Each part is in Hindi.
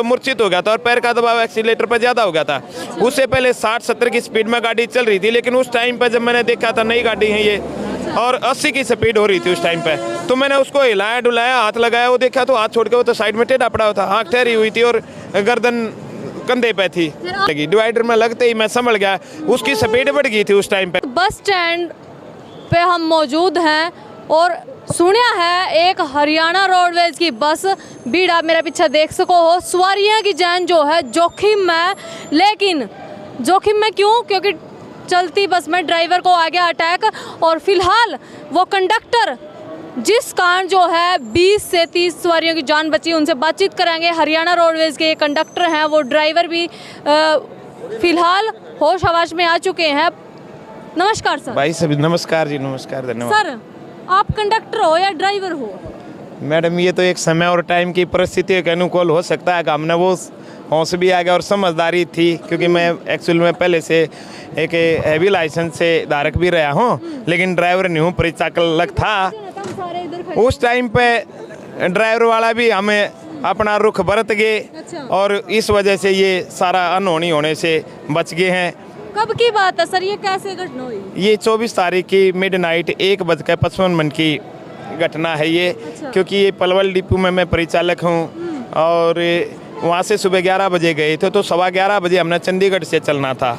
मूर्छित हो गया था और पैर का दबाव एक्सीलेटर पर ज़्यादा हो गया था। उससे पहले 60-70 की स्पीड में गाड़ी चल रही थी, लेकिन उस टाइम पर जब मैंने देखा था नई गाड़ी है ये और 80 की स्पीड हो रही थी उस टाइम पे, तो मैंने उसको हिलाया डुलाया, हाथ लगाया, वो देखा तो हाथ छोड़ के वो तो साइड में टेढ़ा पड़ा हुआ था, आँख ठहरी हुई थी और गर्दन कंधे पे थी। डिवाइडर में लगते ही मैं संभल गया, उसकी स्पीड बढ़ गई थी उस टाइम पे। बस स्टैंड पे हम मौजूद हैं और सुनिया है एक हरियाणा रोडवेज की बस भीड़ आप मेरे पीछे देख सको हो, सवारियां की जान जो है जोखिम में। लेकिन जोखिम में क्यों? क्योंकि चलती बस में ड्राइवर को आ गया अटैक और फिलहाल वो कंडक्टर जिस कारण जो है 20 से 30 सवारियों की जान बची, उनसे बातचीत करेंगे। हरियाणा रोडवेज के कंडक्टर हैं, वो ड्राइवर भी फिलहाल होश हवाश में आ चुके हैं। नमस्कार सर। भाई सभी नमस्कार जी, नमस्कार, धन्यवाद। सर आप कंडक्टर हो या ड्राइवर हो? मैडम ये तो एक समय और टाइम की परिस्थितियों के अनुकूल हो सकता है। हमने वो होश भी आ गया और समझदारी थी, क्योंकि मैं एक्चुअल में पहले से एक हैवी लाइसेंस से धारक भी रहा हूँ, लेकिन ड्राइवर नहीं हूँ, परिचालक था। उस टाइम पे ड्राइवर वाला भी हमें अपना रुख बरत गए और इस वजह से ये सारा अनहोनी होने से बच गए हैं। कब की बात है सर, ये कैसे घटना हुई? ये 24 तारीख की मिडनाइट 1:55 की घटना है ये। क्योंकि ये पलवल डिपो में मैं परिचालक हूँ और वहाँ से सुबह 11 बजे गए थे, तो 11:15 बजे हमने चंडीगढ़ से चलना था।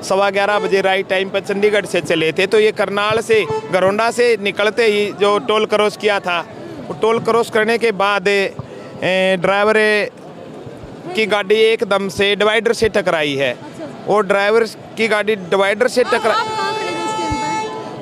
11:15 बजे राइट टाइम पर चंडीगढ़ से चले थे, तो ये करनाल से गरोंडा से निकलते ही जो टोल क्रॉस किया था, वो टोल क्रॉस करने के बाद ड्राइवर की गाड़ी एकदम से डिवाइडर से टकराई है और ड्राइवर की गाड़ी डिवाइडर से टकरा।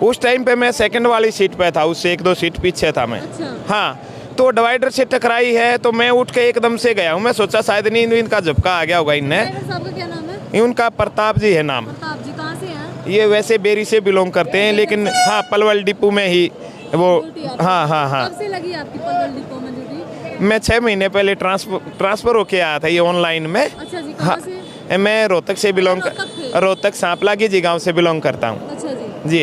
उस टाइम पे मैं सेकंड वाली सीट पे था, उससे 1-2 सीट पीछे था मैं। हाँ, तो डिवाइडर से टकराई है तो मैं उठ के एकदम से गया हूँ। मैं सोचा शायद नींद इनका झपका आ गया होगा इनने। साहब का क्या नाम है? उनका प्रताप जी है नाम। प्रताप जी कहाँ से हैं? ये वैसे बेरी से बिलोंग करते हैं, लेकिन हाँ पलवल डिपो में ही वो। हाँ। कब से लगी आपकी पलवल डिपो में ड्यूटी? मैं 6 महीने पहले ट्रांसफर होके आया था ये ऑनलाइन में। अच्छा जी, कहाँ से? मैं रोहतक से बिलोंग रोहतक सांपला की जी गाँव से बिलोंग करता हूँ। अच्छा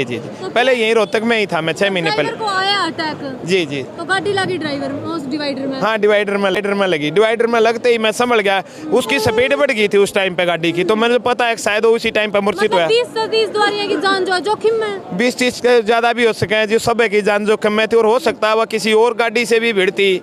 जी। तो पहले यहीं रोहतक में ही था मैं 6 महीने पहले। को आया अटैक? जी। तो गाड़ी लगी ड्राइवर उस डिवाइडर में? हाँ, डिवाइडर में लगी। डिवाइडर में लगते ही मैं संभल गया, उसकी स्पीड बढ़ गई थी उस टाइम पे गाड़ी की, तो मुझे पता है शायद उसी टाइम पे मूर्छित हुआ। 20 से 30 सवारियों की जान जो जोखिम में। 20-30 के ज्यादा भी हो सके, जो सब की जान जोखिम में थी और हो सकता है वह किसी और गाड़ी से भी भिड़ थी,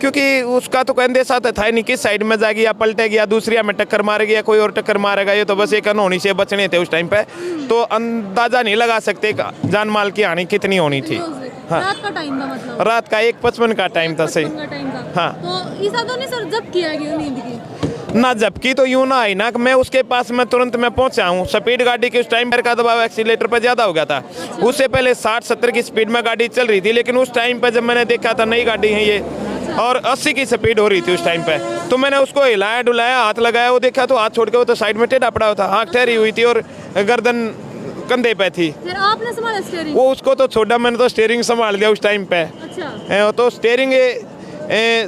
क्योंकि उसका तो कोई अंदेशा था ही नहीं किस साइड में जाएगी या पलटेगी या दूसरी हमें टक्कर मारेगी या कोई और टक्कर मारेगा। ये तो बस एक अनहोनी से बचने थे उस टाइम पे, तो अंदाजा नहीं लगा सकते जान माल की हानि कितनी होनी थी। हाँ, रात का टाइम था, मतलब रात का 1:55 का टाइम था। सही। हाँ, तो इस ने सर जब किया गया नींद की ना जबकि तो यूं ना आई ना, मैं उसके पास में तुरंत मैं पहुंचा हूँ। स्पीड गाड़ी की उस टाइम पैर का दबाव एक्सीलेटर पर ज़्यादा हो गया था। उससे पहले 60-70 की स्पीड में गाड़ी चल रही थी, लेकिन उस टाइम पर जब मैंने देखा था नई गाड़ी है ये और 80 की स्पीड हो रही थी उस टाइम पे, तो मैंने उसको हिलाया डुलाया, हाथ लगाया, वो देखा तो हाथ छोड़ के वो तो साइड में टेढ़ा पड़ा हुआ था, आँख ठहरी हुई थी और गर्दन कंधे पे थी। फिर आपने संभाला स्टीयरिंग? वो उसको तो छोड़ा, मैंने तो स्टीयरिंग संभाल लिया उस टाइम पे। अच्छा। तो स्टीयरिंग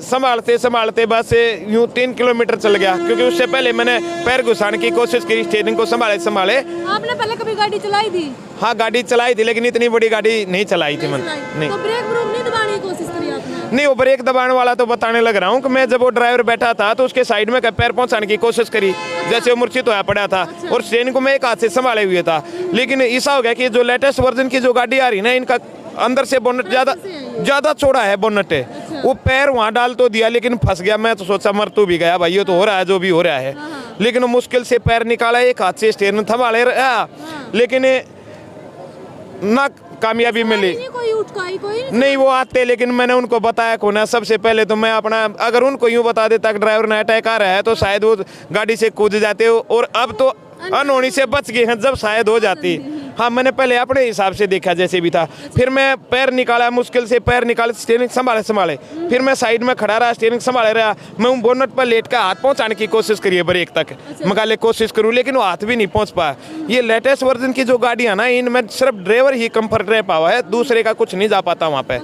संभालते बस यूं 3 किलोमीटर चल गया, क्योंकि उससे पहले मैंने पैर घुसाने की कोशिश की स्टीयरिंग को संभाले। आपने पहले कभी गाड़ी चलाई थी? हाँ, गाड़ी चलाई थी, लेकिन इतनी बड़ी गाड़ी नहीं चलाई थी मैंने। नहीं। तो ब्रेक नहीं दबाने की कोशिश करी आपने? नहीं, वो ब्रेक दबाने वाला तो बताने लग रहा हूँ कि मैं जब वो ड्राइवर बैठा था तो उसके साइड में पैर पहुंचाने की कोशिश करी, जैसे वो मूर्छित होया पड़ा था और स्टीयरिंग को मैं एक हाथ से संभाले हुए था। लेकिन ऐसा हो गया कि जो लेटेस्ट वर्जन की जो गाड़ी आ रही ना, इनका अंदर से बोनट ज्यादा चौड़ा है बोनट है। वो पैर वहाँ डाल तो दिया, लेकिन फंस गया। मैं तो सोचा मर तो भी गया भाई, ये तो हो रहा है जो भी हो रहा है। लेकिन मुश्किल से पैर निकाला, एक हाथ से स्टीयरिंग संभाले रहा, लेकिन ना कामयाबी मिली। कोई नहीं, वो आते, लेकिन मैंने उनको बताया को ना। सबसे पहले तो मैं अपना, अगर उनको यूं बता देता कि ड्राइवर ने अटैक आ रहा है, तो शायद वो गाड़ी से कूद जाते हो, और अब तो अनहोनी से बच गए हैं, जब शायद हो जाती। हाँ, मैंने पहले अपने हिसाब से देखा जैसे भी था। फिर मैं पैर निकाला, मुश्किल से पैर निकाले, स्टीयरिंग संभाले। फिर मैं साइड में खड़ा रहा, स्टीयरिंग संभाले रहा। मैं बोनट पर लेट कर हाथ पहुंचाने की कोशिश करी ब्रेक तक, मगाले कोशिश करूँ, लेकिन वो हाथ भी नहीं पहुंच पाया। ये लेटेस्ट वर्जन की जो गाड़ियाँ ना, इनमें सिर्फ ड्राइवर ही कंफर्ट रह पावा है, दूसरे का कुछ नहीं जा पाता वहाँ पे।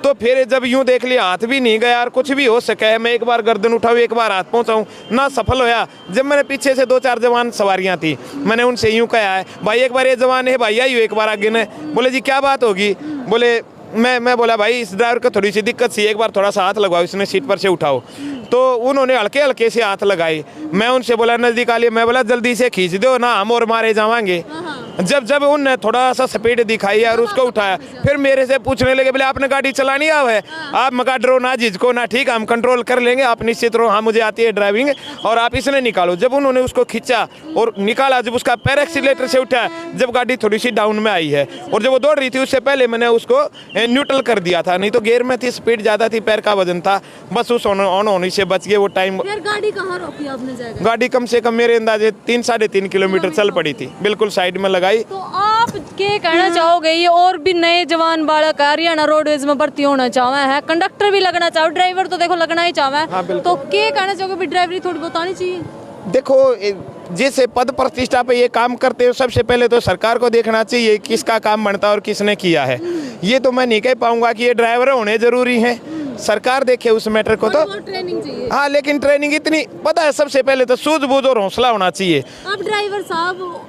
तो फिर जब यूँ देख लिया हाथ भी नहीं गया और कुछ भी हो सका है, मैं एक बार गर्दन उठाऊँ, एक बार हाथ पहुँचाऊँ, ना सफल होया। जब मैंने पीछे से 2-4 जवान सवारियाँ थी, मैंने उनसे यूँ कहा है, भाई एक बार ये जवान है भाई, आइयो एक बार आगे ने। बोले जी क्या बात होगी? बोले मैं बोला भाई इस ड्राइवर को थोड़ी सी दिक्कत सी, एक बार थोड़ा सा हाथ लगवाओ, इसने सीट पर से उठाओ। तो उन्होंने हल्के हल्के से हाथ लगाए। मैं उनसे बोला नज़दीक आ लिया, मैं बोला जल्दी से खींच दो ना, हम और मारे जावांगे। जब उनने थोड़ा सा स्पीड दिखाई और उसको उठाया, फिर मेरे से पूछने लगे बोले आपने गाड़ी चलानी आव है, आप मका डरो ना, झिझको ना, ठीक है हम कंट्रोल कर लेंगे, आप निश्चित रहो, हाँ मुझे आती है ड्राइविंग और आप इसने निकालो। जब उन्होंने उसको खींचा और निकाला, जब उसका पैर एक्सीलेटर से उठा, जब गाड़ी थोड़ी सी डाउन में आई है और जब वो दौड़ रही थी उससे पहले मैंने उसको न्यूट्रल कर दिया था, नहीं तो गियर में थी, स्पीड ज़्यादा थी, पैर का वजन था, बस उस ऑन होने से बच गए वो टाइम। फिर गाड़ी कहाँ रोकी आपने जगह? गाड़ी कम से कम मेरे अंदाजे 3-3.5 किलोमीटर चल पड़ी थी, बिल्कुल साइड में लगाई। तो आप क्या कहना चाहोगे, ये और भी नए जवान बालक हरियाणा रोडवेज में भर्ती होना चाहे हैं, कंडक्टर भी लगना चाहो, ड्राइवर तो देखो लगना ही चाहे, तो क्या कहना चाहोगे, ड्राइवरी थोड़ी बहुत आनी चाहिए? देखो जिस पद प्रतिष्ठा पे ये काम करते हो, सबसे पहले तो सरकार को देखना चाहिए किसका काम बनता है और किसने किया है। ये तो मैं नहीं कह पाऊंगा कि ये ड्राइवर होने जरूरी हैं, सरकार देखे उस मैटर को तो ट्रेनिंग चाहिए। हाँ, लेकिन ट्रेनिंग इतनी पता है, सबसे पहले तो सूझबूझ और हौसला होना चाहिए। अब ड्राइवर साहब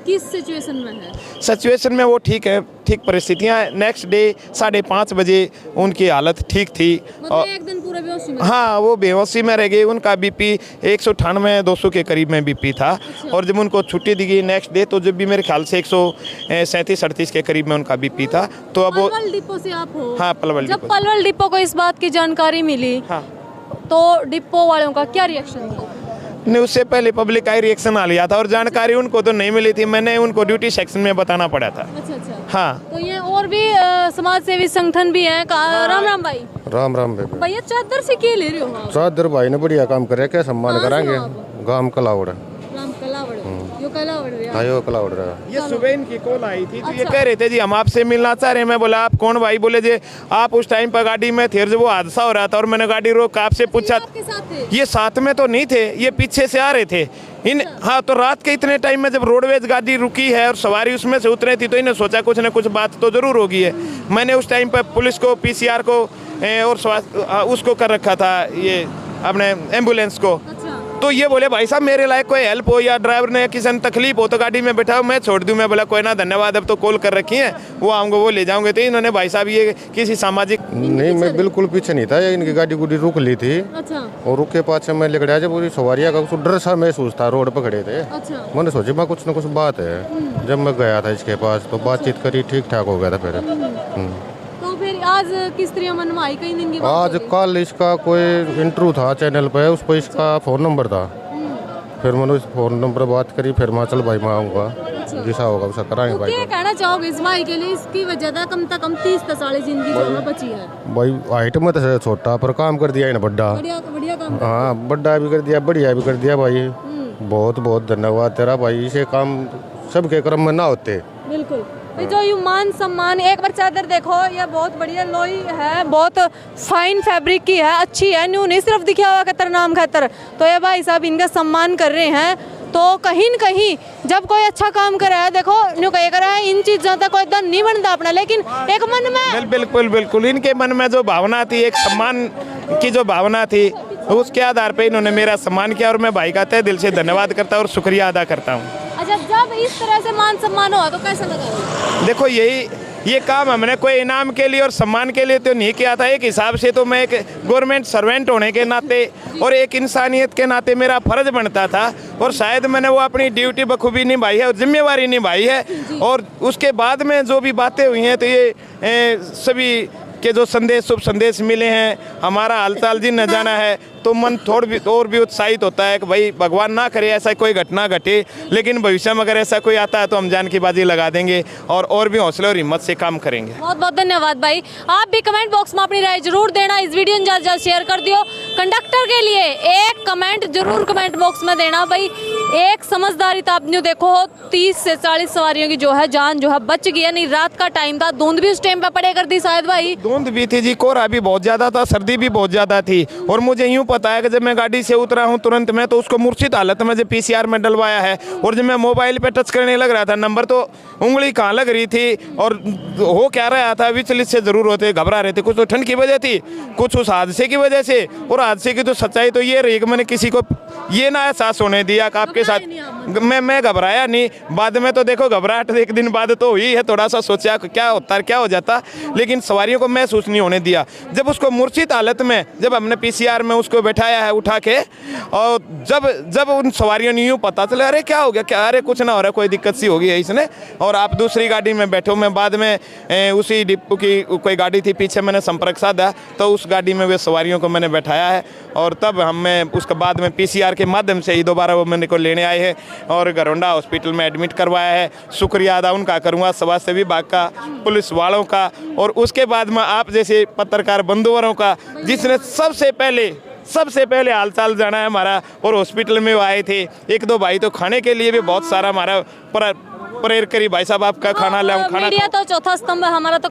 किस सिचुएशन में है? सिचुएशन में वो ठीक है, ठीक परिस्थितियाँ। नेक्स्ट डे 5:30 बजे उनकी हालत ठीक थी मतलब एक दिन पूरा बेहोशी में? हाँ, वो बेहोशी में रह गए। उनका बीपी 198-200 के करीब में बीपी था। और जब उनको छुट्टी दी गई नेक्स्ट डे, तो जब भी मेरे ख्याल से 137-38 के करीब में उनका बीपी था। तो अब वो पलवल डिपो से आप हो? हाँ, पलवल जब पलवल डिपो को इस बात की जानकारी मिली, हाँ, तो डिपो वालों का क्या रिएक्शन था? नहीं, उससे पहले पब्लिक का ही रिएक्शन आ लिया था और जानकारी उनको तो नहीं मिली थी, मैंने उनको ड्यूटी सेक्शन में बताना पड़ा था। अच्छा। हाँ, तो ये और भी समाज सेवी संगठन भी हैं। राम राम भाई। राम राम बेबी। भैया चादर से क्या ले रहे हो आप? चादर भाई ने बढ़िया काम करे, क्या सम्मान कराएंगे। गांव कलावड़, राम कलावड़, यो कलावड़ रे। हाँ यो कलावड़ रहा। ये सुबह इनकी कॉल आई थी, तो ये कह रहे थे जी हम आपसे मिलना चाह रहे हैं। मैं बोला आप कौन भाई? बोले जी आप उस टाइम पर गाड़ी में थे जब वो हादसा हो रहा था और मैंने गाड़ी रोक आपसे पूछा। आपके साथ थे? ये साथ में तो नहीं थे, ये पीछे से आ रहे थे इन। हाँ, तो रात के इतने टाइम में जब रोडवेज गाड़ी रुकी है और सवारी उसमें से उतरे थी, तो इन्हें सोचा कुछ न कुछ बात तो जरूर होगी है। मैंने उस टाइम पर पुलिस को, PCR को और उसको कर रखा था, ये अपने एम्बुलेंस को। तो ये बोले भाई साहब मेरे लायक कोई हेल्प हो या ड्राइवर ने किसी ने तकलीफ हो तो गाड़ी में बैठाओ, मैं छोड़ दूं। मैं बोला कोई ना, धन्यवाद, अब तो कॉल कर रखी है, वो आऊँगा, वो ले जाऊंगे। तो इन्होंने भाई साहब ये किसी सामाजिक नहीं, मैं बिल्कुल पीछे नहीं था, इनकी गाड़ी गुड़ी रुक ली थी। अच्छा। और रुक के पास मैं लेकर आया, जब पूरी सवारियाँ का कुछ डर सा महसूस था, रोड पर खड़े थे। अच्छा। मैंने सोचा मैं कुछ न कुछ बात है। जब मैं गया था इसके पास तो बातचीत करी, ठीक ठाक हो गया था फिर। तो फिर आज किस तरह मनवाई कई दिन की बात आज हो गई? कल इसका कोई इंटरव्यू था चैनल पे, उस पर इसका फ़ोन नंबर था। फिर मैंने उस फ़ोन नंबर बात करी, फिर मैं चल भाई मैं आऊँगा, जैसा होगा वैसा कराएंगे तो भाई। क्या कहना चाहोगे इस भाई के लिए? इसकी वजह था कम से कम 30 साल जिंदगी जो है बची है। भाई हाइट में तो छोटा पर काम कर दिया है ना बड्डा। बढ़िया काम। हाँ, बड्डा भी कर दिया, बढ़िया भी कर दिया भाई। बहुत बहुत धन्यवाद तेरा भाई, इसे काम सबके क्रम में ना होते। बिल्कुल भाई, जो यू मान सम्मान। एक बार चादर देखो, ये बहुत बढ़िया लोई है, बहुत फाइन फैब्रिक की है, अच्छी है, न्यू नहीं सिर्फ दिखा हुआ खतर नाम खतर। तो ये भाई साहब इनका सम्मान कर रहे हैं। तो कहीं न कहीं जब कोई अच्छा काम कर रहा है, देखो न्यू कह कर रहा है, इन चीज़ों तक कोई धन नहीं बनता अपना, लेकिन एक मन में बिल्कुल इनके मन में जो भावना थी, एक सम्मान की जो भावना थी, उसके आधार पे इन्होंने मेरा सम्मान किया और मैं भाई का तहे दिल से धन्यवाद करता हूँ और शुक्रिया अदा करता हूँ। अच्छा, जब इस तरह से मान सम्मान हुआ तो कैसा लगा? देखो ये काम हमने कोई इनाम के लिए और सम्मान के लिए तो नहीं किया था। एक हिसाब से तो मैं एक गवर्नमेंट सर्वेंट होने के नाते और एक इंसानियत के नाते मेरा फर्ज बनता था और शायद मैंने वो अपनी ड्यूटी बखूबी निभाई है और जिम्मेवारी निभाई है। और उसके बाद में जो भी बातें हुई हैं, तो ये सभी के जो संदेश, शुभ संदेश मिले हैं, हमारा हालचाल जी न जाना है, तो मन थोड़ा भी और भी उत्साहित होता है कि भाई भगवान ना करे ऐसा कोई घटना घटे, लेकिन भविष्य में अगर ऐसा कोई आता है तो हम जान की बाजी लगा देंगे और भी हौसले और हिम्मत से काम करेंगे। बहुत बहुत धन्यवाद भाई। आप भी कमेंट बॉक्स में अपनी राय जरूर देना, इस वीडियो ज़्यादा ज़्यादा शेयर कर दियो। कंडक्टर के लिए एक कमेंट जरूर कमेंट बॉक्स में देना भाई। एक समझदारी तो आपने देखो, 30 से 40 सवारियों की जो है जान जो है बच गई है। नहीं, रात का टाइम था, धुंध भी उस टाइम पे पड़े कर दी शायद भाई। धुंध भी थी जी, कोहरा भी बहुत ज्यादा था, सर्दी भी बहुत ज्यादा थी। और मुझे यूं पता है कि जब मैं गाड़ी से उतरा हूं तुरंत में, तो उसको मूर्छित हालत में जब PCR में डलवाया है और जब मैं मोबाइल पे टच करने लग रहा था नंबर, तो उंगली कहाँ लग रही थी और हो क्या रहा था, विचलित से जरूर होते, घबरा रहे थे। कुछ तो ठंड की वजह थी, कुछ उस हादसे की वजह से, और हादसे की तो सच्चाई तो ये रही कि मैंने किसी को ये ना एहसास होने दिया कि आपके साथ मैं घबराया नहीं। बाद में तो देखो घबराहट एक दिन बाद तो हुई है, थोड़ा सा सोचा कि क्या होता क्या हो जाता, लेकिन सवारियों को महसूस नहीं होने दिया। जब उसको मूर्छित हालत में जब हमने पीसीआर में उसको बैठाया है उठा के, और जब उन सवारियों ने यूँ पता चला अरे क्या हो गया, क्या अरे कुछ ना हो रहा, कोई दिक्कत सी हो गई है इसने, और आप दूसरी गाड़ी में बैठो। मैं बाद में उसी डिपो की कोई गाड़ी थी पीछे, मैंने संपर्क साधा तो उस गाड़ी में वे सवारियों को मैंने बैठाया है, और तब हमें उसके बाद में पीसीआर के माध्यम से ही दोबारा वो मैंने को लेने आए हैं और घरौंडा हॉस्पिटल में एडमिट करवाया है। शुक्रिया अदा उनका करूँगा, स्वास्थ्य विभाग का, पुलिस वालों का, और उसके बाद में आप जैसे पत्रकार बंधुवरों का, जिसने सबसे पहले हालचाल जाना है हमारा, और हॉस्पिटल में वो आए थे। एक दो भाई तो खाने के लिए भी बहुत सारा हमारा प्रेयर करी, भाई साहब आपका खाना लाऊं, खाना मीडिया तो चौथा स्तंभ है हमारा, तो